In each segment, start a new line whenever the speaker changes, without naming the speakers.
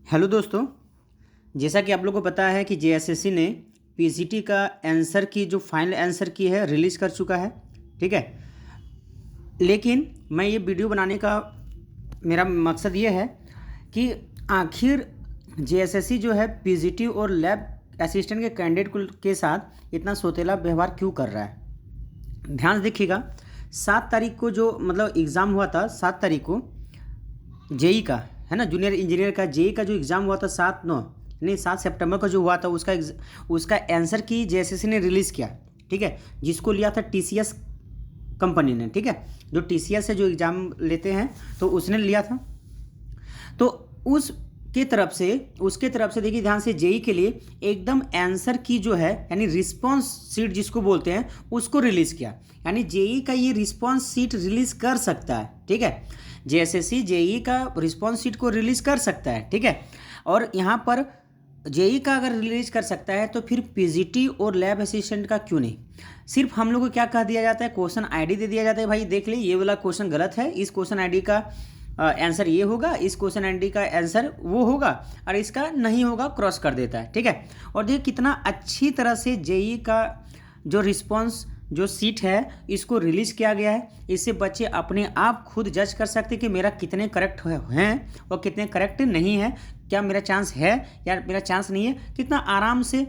Hello दोस्तों। जैसा कि आप लोगों को पता है कि जेएसएससी ने पीसीटी का आंसर की जो फाइनल आंसर की है रिलीज़ कर चुका है। ठीक है, लेकिन मैं ये वीडियो बनाने का मेरा मकसद ये है कि आखिर जेएसएससी जो है पीजीटी और लैब असिस्टेंट के कैंडिडेट के साथ इतना सोतेला व्यवहार क्यों कर रहा है। ध्यान से देखिएगा, 7 तारीख को जो एग्ज़ाम हुआ था, 7 तारीख को जेई का, है ना, जूनियर इंजीनियर का जेई का जो एग्ज़ाम हुआ था 7 को जो हुआ था उसका आंसर की जेएसएससी ने रिलीज़ किया। ठीक है, जिसको लिया था टीसीएस कंपनी ने। ठीक है, जो टीसीएस से जो एग्ज़ाम लेते हैं तो उसने लिया था। तो उसके तरफ से देखिए ध्यान से, जेई के लिए एकदम आंसर की जो है यानी रिस्पॉन्स सीट जिसको बोलते हैं उसको रिलीज़ किया। यानी जेई का ये रिस्पॉन्स सीट रिलीज़ कर सकता है। ठीक है, जेएसएससी जेई का रिस्पॉन्स सीट को रिलीज़ कर सकता है। ठीक है, और यहाँ पर जेई का अगर रिलीज कर सकता है तो फिर पीजीटी और लैब असिस्टेंट का क्यों नहीं। सिर्फ हम लोग को क्या कह दिया जाता है, क्वेश्चन आईडी दे दिया जाता है, भाई देख ले ये वाला क्वेश्चन गलत है, इस क्वेश्चन आईडी का आंसर ये होगा, इस क्वेश्चन आईडी का आंसर वो होगा, और इसका नहीं होगा, क्रॉस कर देता है। ठीक है, और देखिए कितना अच्छी तरह से जेई का जो रिस्पॉन्स जो सीट है इसको रिलीज़ किया गया है। इससे बच्चे अपने आप खुद जज कर सकते हैं कि मेरा कितने करेक्ट हैं और कितने करेक्ट नहीं है, क्या मेरा चांस है या मेरा चांस नहीं है, कितना आराम से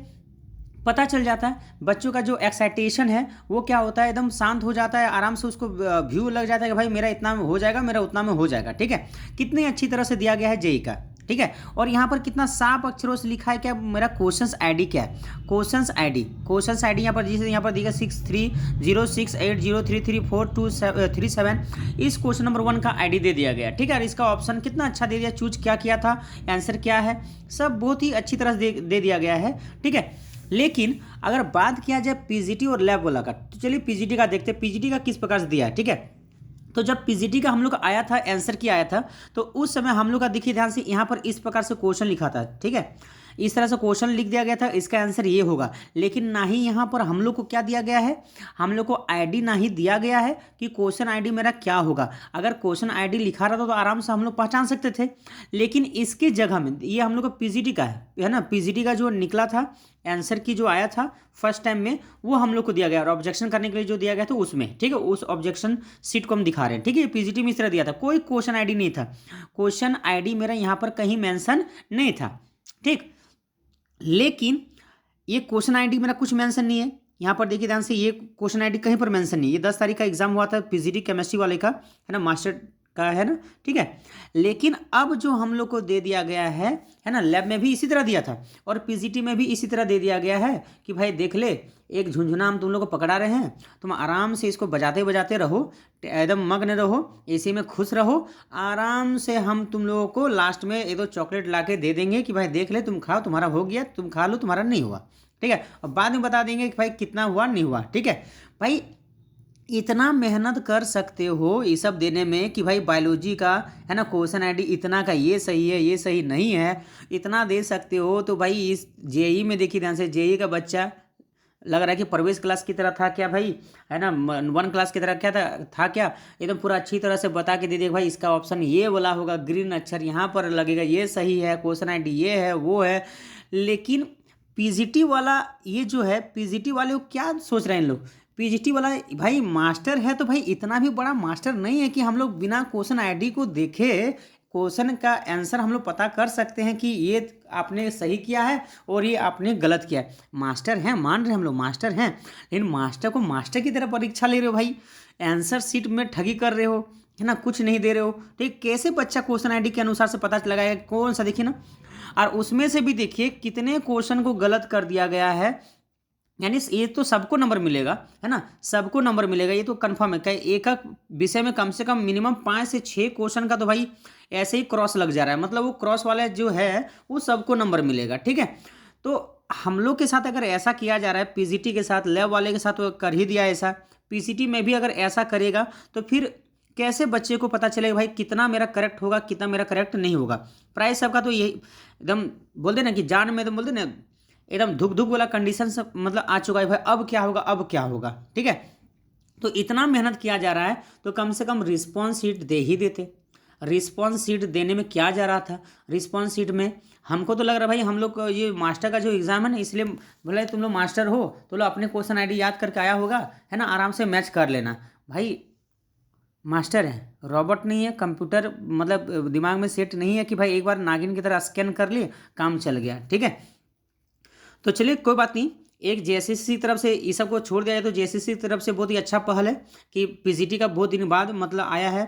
पता चल जाता है। बच्चों का जो एक्साइटेशन है वो क्या होता है, एकदम शांत हो जाता है, आराम से उसको व्यू लग जाता है कि भाई मेरा इतना में हो जाएगा, मेरा उतना में हो जाएगा। ठीक है, कितनी अच्छी तरह से दिया गया है जेई का। ठीक है, और यहाँ पर कितना साफ अक्षरों से लिखा है क्या, मेरा क्वेश्चंस आईडी क्या है, क्वेश्चंस आईडी यहाँ पर जैसे यहाँ पर दिया 630680333427 इस क्वेश्चन नंबर 1 का आईडी दे दिया गया। ठीक है, और इसका ऑप्शन कितना अच्छा दे दिया, चूज क्या किया था, आंसर क्या है, सब बहुत ही अच्छी तरह से दे दिया गया है। ठीक है, लेकिन अगर बात किया जाए पीजीटी और लैब वाला का, तो चलिए पीजीटी का देखते हैं, पीजीटी का किस प्रकार से दिया है। ठीक है, तो जब पीजीटी का हम लोग आया था, आंसर की आया था, तो उस समय हम लोग का देखिए ध्यान से यहाँ पर इस प्रकार से क्वेश्चन लिखा था। ठीक है, इस तरह से क्वेश्चन लिख दिया गया था, इसका आंसर ये होगा, लेकिन ना ही यहाँ पर हम लोग को क्या दिया गया है, हम लोग को आईडी ना ही दिया गया है कि क्वेश्चन आईडी मेरा क्या होगा। अगर क्वेश्चन आईडी लिखा रहता तो आराम से हम लोग पहचान सकते थे, लेकिन इसके जगह में ये हम लोग का पीजीटी का है ना, पीजीटी का जो निकला था आंसर की जो आया था फर्स्ट टाइम में वो हम लोग को दिया गया, और ऑब्जेक्शन करने के लिए जो दिया गया था उसमें। ठीक है, उस ऑब्जेक्शन सीट को हम दिखा रहे हैं। ठीक है, पीजीटी में इस तरह दिया था, कोई क्वेश्चन आईडी नहीं था, क्वेश्चन आईडी मेरा यहाँ पर कहीं मेंशन नहीं था। ठीक, लेकिन ये क्वेश्चन आईडी मेरा कुछ मेंशन नहीं है, यहाँ पर देखिए ध्यान से, ये क्वेश्चन आईडी कहीं पर मेंशन नहीं है। ये 10 तारीख का एग्जाम हुआ था पीजीटी केमिस्ट्री वाले का, है ना, मास्टर का, है ना। ठीक है, लेकिन अब जो हम लोग को दे दिया गया है ना, लैब में भी इसी तरह दिया था और पीजीटी में भी इसी तरह दे दिया गया है कि भाई देख ले, एक झुंझुना हम तुम लोग को पकड़ा रहे हैं, तुम आराम से इसको बजाते बजाते रहो, एकदम मग्न रहो, इसी में खुश रहो, आराम से हम तुम लोगों को लास्ट में एक दो चॉकलेट ला के दे देंगे कि भाई देख ले, तुम खाओ, तुम्हारा हो गया, तुम खा लो, तुम्हारा नहीं हुआ। ठीक है, और बाद में बता देंगे कि भाई कितना हुआ नहीं हुआ। ठीक है भाई, इतना मेहनत कर सकते हो ये सब देने में कि भाई बायोलॉजी का, है ना, क्वेश्चन आईडी इतना का ये सही है ये सही नहीं है, इतना दे सकते हो, तो भाई इस जेई में देखिए ध्यान से, जेई का बच्चा लग रहा है कि प्रवेश क्लास की तरह था क्या भाई, है ना, 1 क्लास की तरह क्या था क्या, एकदम पूरा अच्छी तरह से बता के दे दे भाई इसका ऑप्शन ये वाला होगा, ग्रीन अक्षर यहाँ पर लगेगा, ये सही है, क्वेश्चन आईडी ये है वो है। लेकिन पीजीटी वाला ये जो है, पीजीटी वाले को क्या सोच रहे हैं लोग, पीजीटी वाला भाई मास्टर है तो भाई इतना भी बड़ा मास्टर नहीं है कि हम लोग बिना क्वेश्चन आईडी को देखे क्वेश्चन का आंसर हम लोग पता कर सकते हैं कि ये आपने सही किया है और ये आपने गलत किया है। मास्टर हैं, मान रहे हम लोग मास्टर हैं, लेकिन मास्टर को मास्टर की तरह परीक्षा ले रहे हो भाई, आंसर सीट में ठगी कर रहे हो, है ना, कुछ नहीं दे रहे हो। ठीक, कैसे बच्चा क्वेश्चन आईडी के अनुसार से पता लगाएगा कौन सा, देखिए ना, और उसमें से भी देखिए कितने क्वेश्चन को गलत कर दिया गया है, यानी ये तो सबको नंबर मिलेगा, है ना, सबको नंबर मिलेगा, ये तो कंफर्म है। एक एक विषय में कम से कम मिनिमम 5 से 6 क्वेश्चन का तो भाई ऐसे ही क्रॉस लग जा रहा है, मतलब वो क्रॉस वाला जो है वो सबको नंबर मिलेगा। ठीक है, तो हम लोग के साथ अगर ऐसा किया जा रहा है, पीजीटी के साथ, लैब वाले के साथ तो कर ही दिया ऐसा, पीसीटी में भी अगर ऐसा करेगा तो फिर कैसे बच्चे को पता चलेगा भाई कितना मेरा करेक्ट होगा, कितना मेरा करेक्ट नहीं होगा। प्राइस सबका तो यही एकदम बोलते ना कि जान में, एकदम बोलते ना एकदम धुक धुक वाला कंडीशन सब मतलब आ चुका है भाई, अब क्या होगा अब क्या होगा। ठीक है, तो इतना मेहनत किया जा रहा है तो कम से कम रिस्पॉन्स शीट दे ही देते, रिस्पॉन्स शीट देने में क्या जा रहा था। रिस्पॉन्स शीट में हमको तो लग रहा है भाई हम लोग को ये मास्टर का जो एग्ज़ाम है ना, इसलिए बोला तुम लोग मास्टर हो तो लो अपने क्वेश्चन आईडी याद करके आया होगा, है ना, आराम से मैच कर लेना। भाई मास्टर है, रॉबोट नहीं है, कंप्यूटर मतलब दिमाग में सेट नहीं है कि भाई एक बार नागिन की तरह स्कैन कर लिए काम चल गया। ठीक है, तो चलिए कोई बात नहीं। एक जेएसएससी तरफ से इस सब को छोड़ दिया जाए तो जेएसएससी तरफ से बहुत ही अच्छा पहल है कि पीजीटी का बहुत दिन बाद मतलब आया है।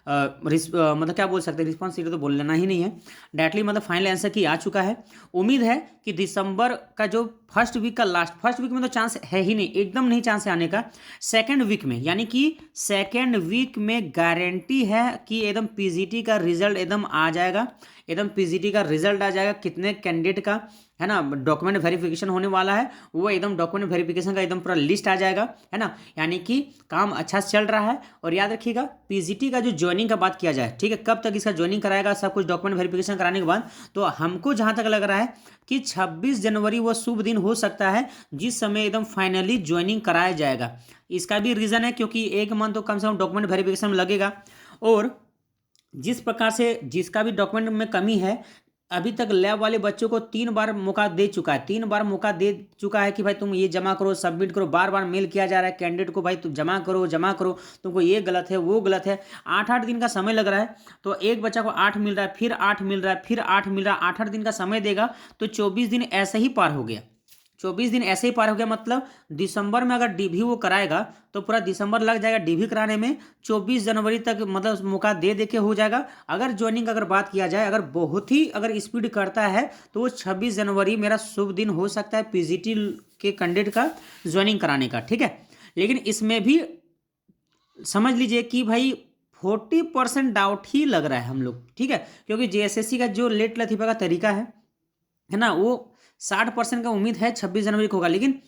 मतलब क्या बोल सकते हैं, रिस्पॉन्स शीट तो बोल लेना ही नहीं है, डायरेक्टली मतलब फाइनल आंसर की आ चुका है। उम्मीद है कि दिसंबर का जो फर्स्ट वीक का लास्ट, फर्स्ट वीक में तो चांस है ही नहीं, एकदम नहीं चांस है आने का। सेकंड वीक में, यानी कि सेकंड वीक में गारंटी है कि एकदम पीजीटी का रिजल्ट एकदम आ जाएगा, एकदम पीजीटी का रिजल्ट आ जाएगा। कितने कैंडिडेट का, है ना, डॉक्यूमेंट वेरिफिकेशन होने वाला है, वो एकदम डॉक्यूमेंट वेरिफिकेशन का एकदम पूरा लिस्ट आ जाएगा, है ना। यानी कि काम अच्छा से चल रहा है। और याद रखिएगा पीजीटी का जो ज्वाइनिंग का बात किया जाए, ठीक है, कब तक इसका ज्वाइनिंग कराएगा, सब कुछ डॉक्यूमेंट वेरिफिकेशन कराने के बाद, तो हमको जहाँ तक लग रहा है कि 26 जनवरी वो शुभ दिन हो सकता है जिस समय एकदम फाइनली ज्वाइनिंग कराया जाएगा। इसका भी रीज़न है क्योंकि एक मंथ तो कम से कम डॉक्यूमेंट वेरिफिकेशन में लगेगा। और जिस प्रकार से जिसका भी डॉक्यूमेंट में कमी है, अभी तक लैब वाले बच्चों को 3 बार मौका दे चुका है, 3 बार मौका दे चुका है कि भाई तुम ये जमा करो, सबमिट करो, बार बार मेल किया जा रहा है कैंडिडेट को, भाई तुम जमा करो जमा करो, तुमको ये गलत है वो गलत है। 8-8 दिन का समय लग रहा है, तो एक बच्चा को 8 मिल रहा है, फिर 8 मिल रहा है, फिर 8 मिल रहा है, 8-8 दिन का समय देगा तो 24 दिन ऐसे ही पार हो गया। 24 दिन ऐसे ही पार हो गया, मतलब दिसंबर में अगर डीवी वो कराएगा तो पूरा दिसंबर लग जाएगा डीवी कराने में। 24 जनवरी तक मतलब मौका दे दे के हो जाएगा। अगर ज्वाइनिंग अगर बात किया जाए, अगर बहुत ही अगर स्पीड करता है तो वो 26 जनवरी मेरा शुभ दिन हो सकता है पीजीटी के कैंडिडेट का ज्वाइनिंग कराने का। ठीक है, लेकिन इसमें भी समझ लीजिए कि भाई 40% डाउट ही लग रहा है हम लोग। ठीक है, क्योंकि जेएसएससी का जो लेट लतीफ़ा का तरीका है ना, वो 60% का उम्मीद है 26 जनवरी को होगा। लेकिन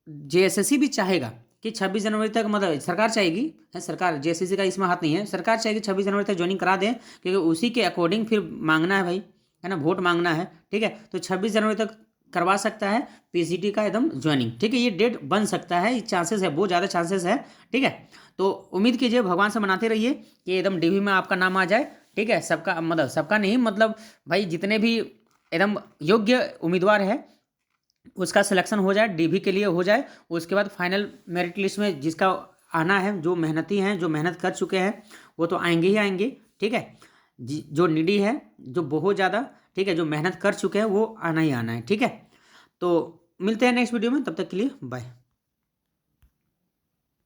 जेएसएससी भी चाहेगा कि 26 जनवरी तक, मतलब सरकार चाहेगी, है सरकार, जेएसएससी का इसमें हाथ नहीं है, सरकार चाहेगी 26 जनवरी तक ज्वाइनिंग करा दें, क्योंकि उसी के अकॉर्डिंग फिर मांगना है भाई, है ना, वोट मांगना है। ठीक है, तो 26 जनवरी तक करवा सकता है पीसीटी का एकदम ज्वाइनिंग। ठीक है, ये डेट बन सकता है, चांसेस है, बहुत ज़्यादा चांसेस है। ठीक है, तो उम्मीद कीजिए, भगवान से मनाते रहिए कि एकदम डीवी में आपका नाम आ जाए। ठीक है, सबका मतलब सबका नहीं, मतलब भाई जितने भी एकदम योग्य उम्मीदवार है उसका सिलेक्शन हो जाए, डीवी के लिए हो जाए। उसके बाद फाइनल मेरिट लिस्ट में जिसका आना है, जो मेहनती हैं, जो मेहनत कर चुके हैं, वो तो आएंगे ही आएंगे। ठीक है, जो नीडी है, जो बहुत ज़्यादा, ठीक है, जो मेहनत कर चुके हैं, वो आना ही आना है। ठीक है, तो मिलते हैं नेक्स्ट वीडियो में, तब तक के लिए बाय।